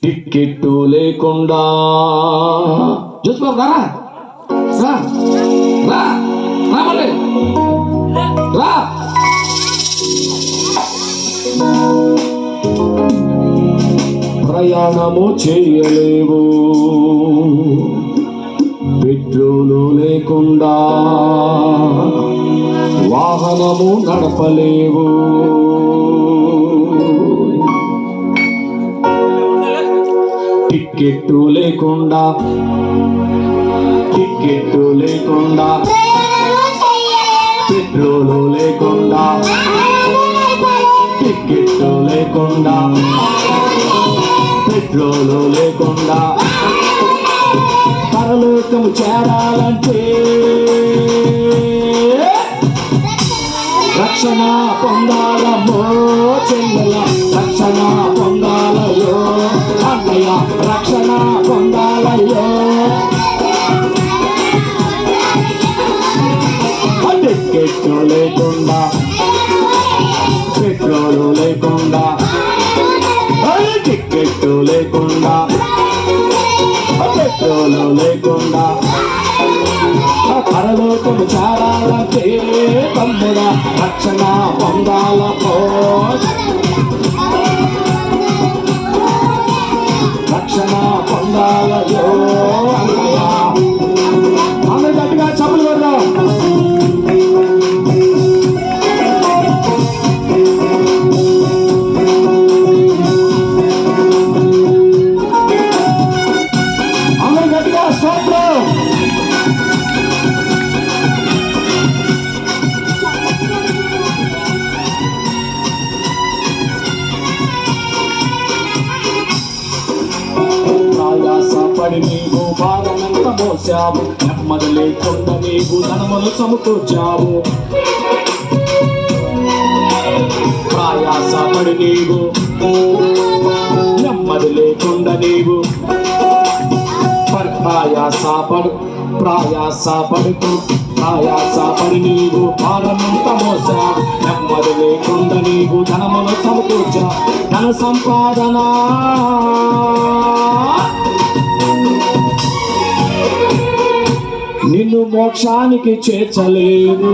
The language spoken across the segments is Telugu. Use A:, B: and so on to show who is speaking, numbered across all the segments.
A: టికెట్టు లేకుండా చూసుకో రా రా రా రామలే రా. ప్రయాణము చేయలేవు పెట్రోలు లేకుండా, వాహనము నడపలేవు, టికెట్టు లేకుండా, టికెట్టు లేకుండా, పెట్రోలు లేకుండా, టికెట్టు లేకుండా, పెట్రోలు లేకుండా పరలోకము చేరాలంటే రక్షణ పొందాలమ్మో చెల్లెల, రక్షణ పొందాలయ్యో అన్నయ్య, రక్షణ పొందాలయ్యో. టికెట్టు లేకుండా, పెట్రోలు లేకుండా, టికెట్టు లేకుండా, పెట్రోలు లేకుండా పరలోకము చేరాలంటే తమ్ముడా రక్షణ పొందాలపో, రక్షణ పొందాలయో అన్నయ్య. అందరు గట్టిగా చప్పులు కొడదాం. ప్రయాసపడి నీవు భారమంత మోసావు, నెమ్మది లేకుండా నీవు ధనములు సమకూర్చావు. ప్రయాసపడి నీవు నెమ్మది లేకుండా నీవు ప్రయాసపడి నీవు భారమంత మోసావు, నెమ్మది లేకుండా నీవు ధనములు సమకూర్చావు. ధన సంపాదన నిన్ను మోక్షానికి చేర్చలేదు,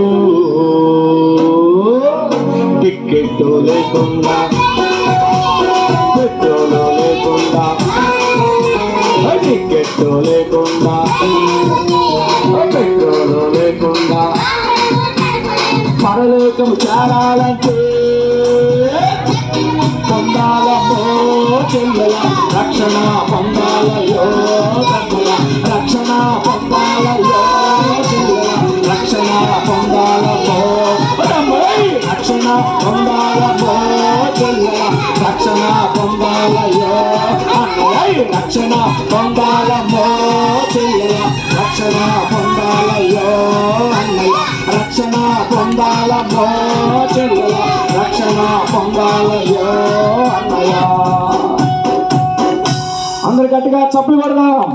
A: టికెట్టు లేకుండా, పెట్రోలు లేకుండా, టికెట్టు లేకుండా, పెట్రోలు లేకుండా పరలోకము చేరాలంటే పొందాలమ్మో చెల్లెల, రక్షణ పొందాలయ్యో తమ్ముల, రక్షణ పొందాలయ్యో చెల్లెల, రక్షణ పొందాలమ్మో తమ్ముడై, రక్షణ పొందాలమ్మో చెల్లెల, రక్షణ పొందాలయ్యో అన్నయ్య, రక్షణ పొందాలమ్మో చెల్లెల, రక్షణ పొందాలయ్యో అన్నయ్య, రక్షణ పొందాలమ్మో చెల్లెల, రక్షణ పొందాలయ్యో అన్నయ్య. అందరు గట్టిగా చప్పులు కొడదాం.